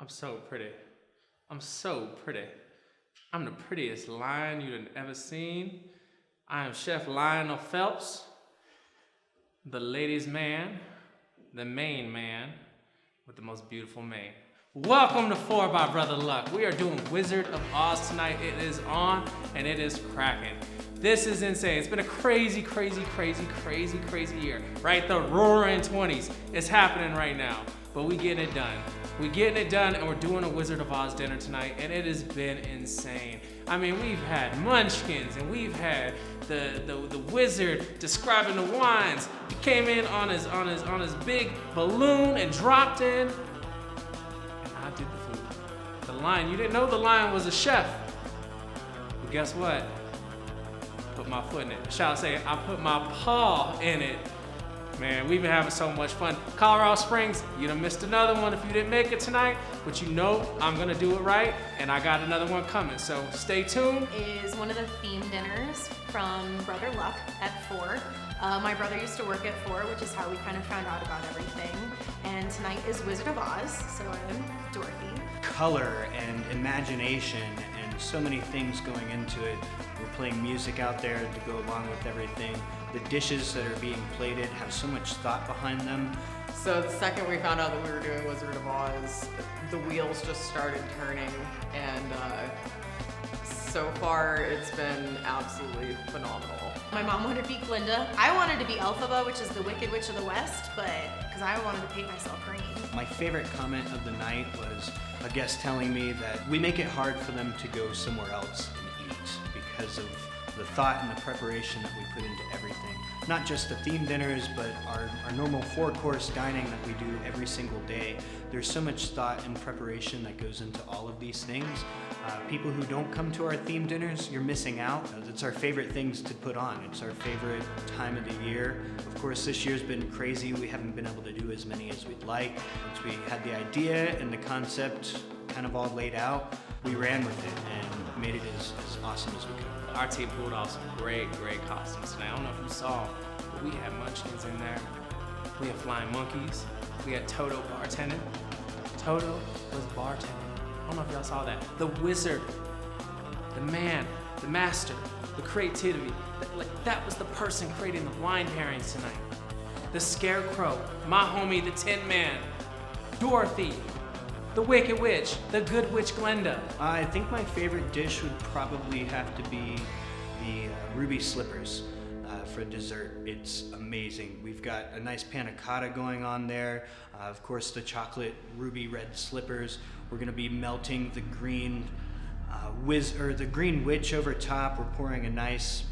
I'm so pretty. I'm so pretty. I'm the prettiest lion you've ever seen. I am Chef Lionel Phelps, the ladies' man, the main man with the most beautiful mane. Welcome to 4 by Brother Luck. We are doing Wizard of Oz tonight. It is on and it is cracking. This is insane. It's been a crazy year, right? The roaring 20s. It's happening right now, but we getting it done. We're getting it done and we're doing a Wizard of Oz dinner tonight and it has been insane. I mean, we've had munchkins and we've had the wizard describing the wines. He came in on his big balloon and dropped in. And I did the food. The lion, you didn't know the lion was a chef. But guess what? Put my foot in it. Shall I say, I put my paw in it. Man, we've been having so much fun. Colorado Springs, you done missed another one if you didn't make it tonight, but you know I'm gonna do it right, and I got another one coming, so stay tuned. Is one of the theme dinners from Brother Luck at 4. My brother used to work at 4, which is how we kind of found out about everything. And tonight is Wizard of Oz, so I'm Dorothy. Color and imagination and so many things going into it. We're playing music out there to go along with everything. The dishes that are being plated have so much thought behind them. So the second we found out that we were doing Wizard of Oz, the wheels just started turning, and so far it's been absolutely phenomenal. My mom wanted to be Glinda. I wanted to be Elphaba, which is the Wicked Witch of the West, but because I wanted to paint myself green. My favorite comment of the night was a guest telling me that we make it hard for them to go somewhere else and eat because of the thought and the preparation that we put into everything. Not just the theme dinners, but our normal 4-course dining that we do every single day. There's so much thought and preparation that goes into all of these things. People who don't come to our theme dinners, you're missing out. It's our favorite things to put on. It's our favorite time of the year. Of course, this year's been crazy. We haven't been able to do as many as we'd like. Once we had the idea and the concept kind of all laid out, we ran with it and made it as awesome as we could. Our team pulled off some great costumes tonight. I don't know if you saw, but we had munchkins in there. We had flying monkeys. We had Toto bartending. Toto was bartending. I don't know if y'all saw that. The wizard, the man, the master, the creativity. That was the person creating the wine pairings tonight. The scarecrow, my homie, the Tin Man, Dorothy, the Wicked Witch, the Good Witch Glinda. I think my favorite dish would probably have to be the ruby slippers for dessert. It's amazing. We've got a nice panna cotta going on there. Of course, the chocolate ruby red slippers. We're gonna be melting the green the green witch over top. We're pouring a nice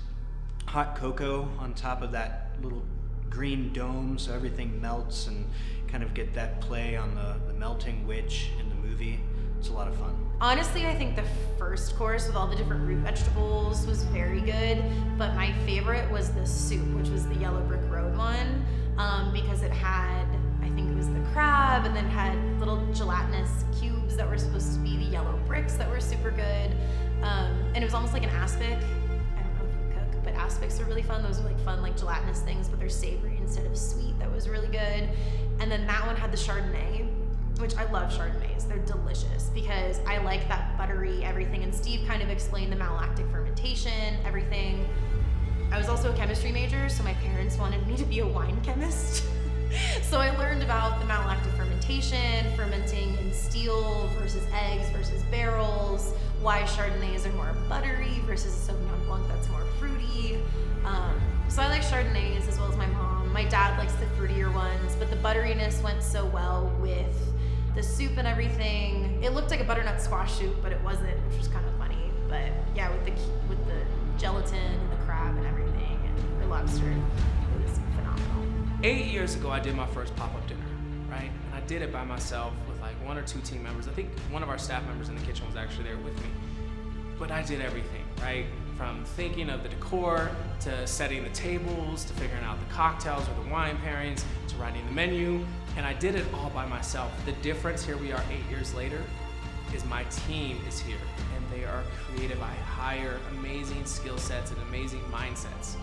hot cocoa on top of that little green dome so everything melts and kind of get that play on the melting witch in the movie. It's a lot of fun. Honestly, I think the first course with all the different root vegetables was very good, but my favorite was the soup, which was the Yellow Brick Road one, because it had, I think it was the crab, and then had little gelatinous cubes that were supposed to be the yellow bricks that were super good, and it was almost like an aspic. I don't know if you cook, but aspics are really fun. Those are like fun, like gelatinous things, but they're savory instead of sweet. That was really good. And then that one had the Chardonnay, which I love Chardonnays. They're delicious because I like that buttery everything. And Steve kind of explained the malolactic fermentation, everything. I was also a chemistry major, so my parents wanted me to be a wine chemist. So I learned about the malolactic fermentation, fermenting in steel versus eggs versus barrels, why Chardonnays are more buttery versus a Sauvignon Blanc that's more fruity. So I like Chardonnays as well as my mom. My dad likes the fruitier ones, but the butteriness went so well with the soup and everything. It looked like a butternut squash soup, but it wasn't, which was kind of funny. But yeah, with the gelatin and the crab and everything and the lobster, it was phenomenal. 8 years ago, I did my first pop-up dinner, right? And I did it by myself with like 1 or 2 team members. I think one of our staff members in the kitchen was actually there with me. But I did everything, right? From thinking of the decor, to setting the tables, to figuring out the cocktails or the wine pairings, to writing the menu, and I did it all by myself. The difference, here we are 8 years later, is my team is here, and they are creative. I hire amazing skill sets and amazing mindsets.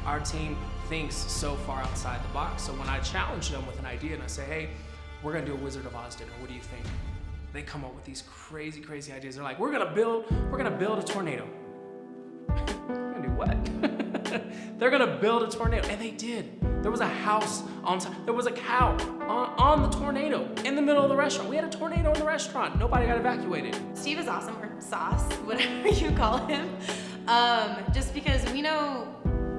Our team thinks so far outside the box, so when I challenge them with an idea and I say, hey, we're gonna do a Wizard of Oz dinner, what do you think? they come up with these crazy, crazy ideas. They're like, we're gonna build a tornado. We're gonna do what? They're gonna build a tornado, and they did. There was a house on top. There was a cow on the tornado in the middle of the restaurant. We had a tornado in the restaurant. Nobody got evacuated. Steve is awesome, or Sauce, whatever you call him. Just because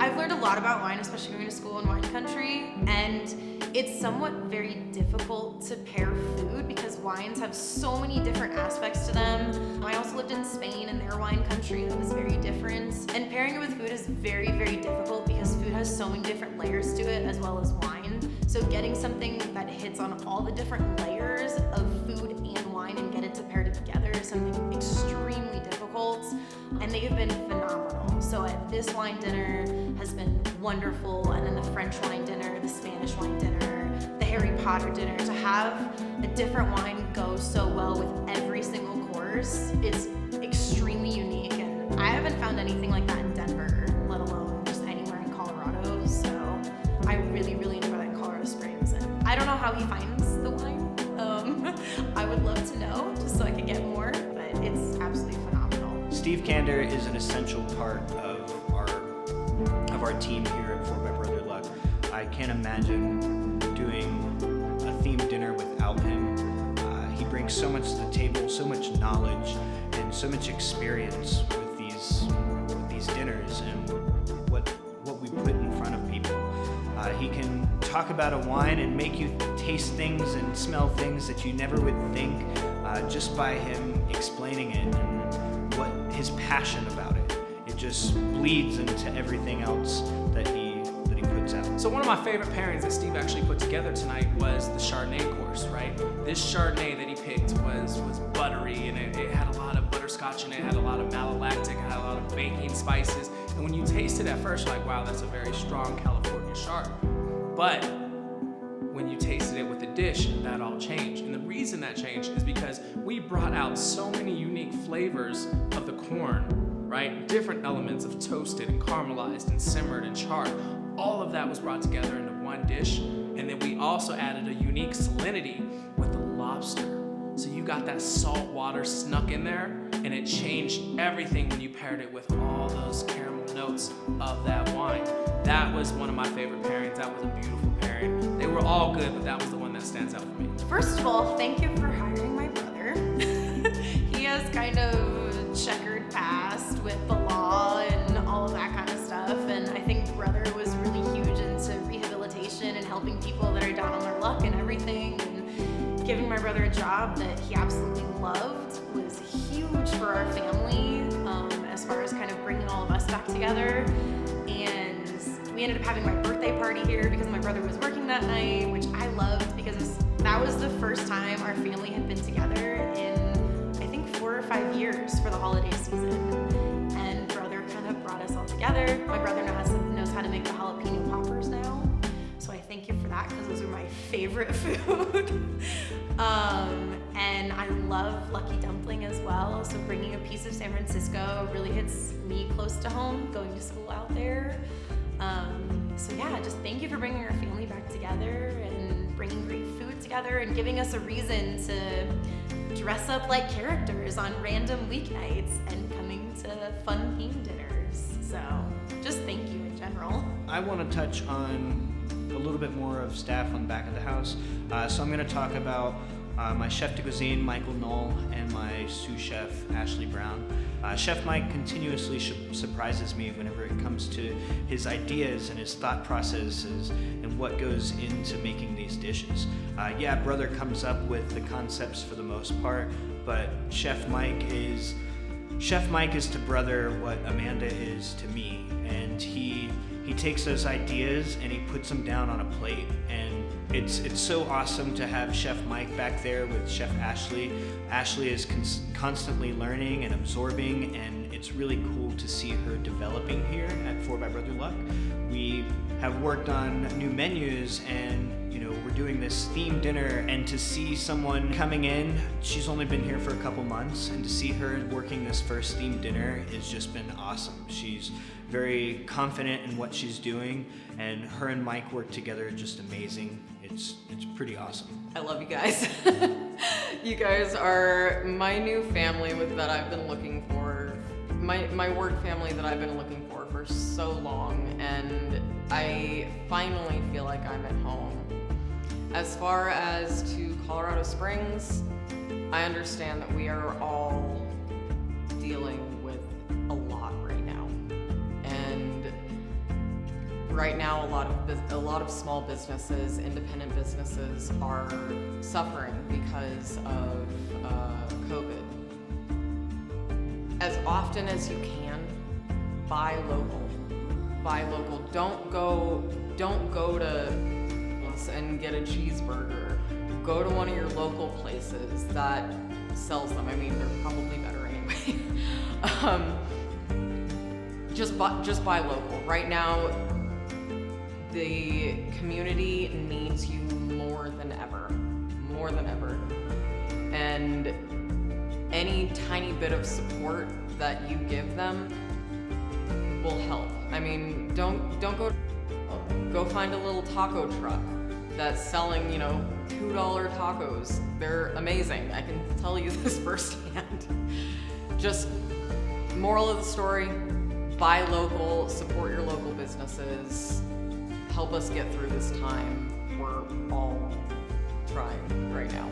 I've learned a lot about wine, especially going to school in wine country, and it's somewhat very difficult to pair food because wines have so many different aspects to them. I also lived in Spain, and their wine country that was very different. And pairing it with food is very, very difficult because food has so many different layers to it as well as wine. So getting something that hits on all the different layers of food and wine and get it to pair together is something extremely difficult, and they have been phenomenal. So this wine dinner has been wonderful, and then the French wine dinner, the Spanish wine dinner, the Harry Potter dinner, to have a different wine go so well with every single course, it's extremely unique, and I haven't found anything like that in Denver, let alone just anywhere in Colorado. So I really, really enjoy that in Colorado Springs, and I don't know how he finds the wine. I would love to know, just so I could get more, but it's absolutely phenomenal. Steve Kander is an essential part of our team here at 4 by Brother Luck. I can't imagine doing a themed dinner without him. He brings so much to the table, so much knowledge, and so much experience with these dinners and what we put in front of people. He can talk about a wine and make you taste things and smell things that you never would think just by him explaining it and what his passion about it. It just bleeds into everything else that he puts out. So one of my favorite pairings that Steve actually put together tonight was the Chardonnay course, right? This Chardonnay that he picked was buttery, and it had a lot of butterscotch in it, had a lot of malolactic, it had a lot of baking spices. And when you taste it at first, you're like, wow, that's a very strong California Chard. But when you tasted it with the dish, that all changed. And the reason that changed is because we brought out so many unique flavors of the corn, right? Different elements of toasted and caramelized and simmered and charred. All of that was brought together into one dish. And then we also added a unique salinity with the lobster. So you got that salt water snuck in there, and it changed everything when you paired it with all those caramel notes of that wine. That was one of my favorite pairings. That was a beautiful pairing. They were all good, but that was the one that stands out for me. First of all, thank you for hiring my brother. He has kind of checkered past with the law and all of that kind of stuff, and I think brother was really huge into rehabilitation and helping people that are down on their luck and everything, and giving my brother a job that he absolutely loved was huge for our family, as far as kind of bringing all of us back together. And we ended up having my birthday party here because my brother was working that night, which I loved because that was the first time our family had been together in, I think, 4 or 5 years for the holiday season. And brother kind of brought us all together. My brother knows how to make the jalapeno poppers now. So I thank you for that because those are my favorite food. And I love Lucky Dumpling as well. So bringing a piece of San Francisco really hits me close to home, going to school out there. So yeah, just thank you for bringing our family back together and bringing great food together and giving us a reason to dress up like characters on random weeknights and coming to fun themed dinners. So just thank you in general. I want to touch on a little bit more of staff on the back of the house. So I'm going to talk about my chef de cuisine, Michael Knoll, and my sous chef, Ashley Brown. Chef Mike continuously surprises me whenever it comes to his ideas and his thought processes and what goes into making these dishes. Brother comes up with the concepts for the most part, but Chef Mike is to brother what Amanda is to me, and he takes those ideas and he puts them down on a plate, and it's so awesome to have Chef Mike back there with Chef Ashley. Ashley is constantly learning and absorbing, and it's really cool to see her developing here at 4 by Brother Luck. We have worked on new menus, and we're doing this themed dinner, and to see someone coming in, she's only been here for a couple months, and to see her working this first themed dinner has just been awesome. She's very confident in what she's doing, and her and Mike work together just amazing. It's pretty awesome. I love you guys. You guys are my new family that I've been looking for. My work family that I've been looking for so long, and I finally feel like I'm at home. As far as to Colorado Springs, I understand that we are all dealing with a lot right now. And right now, a lot of small businesses, independent businesses, are suffering because of COVID. As often as you can, buy local. Buy local. Don't go to and get a cheeseburger. Go to one of your local places that sells them. I mean, they're probably better anyway. Just buy local. Right now, the community needs you more than ever. More than ever. And any tiny bit of support that you give them will help. I mean, don't go find a little taco truck that's selling, $2 tacos. They're amazing. I can tell you this firsthand. Just moral of the story, buy local, support your local businesses, help us get through this time. We're all trying right now.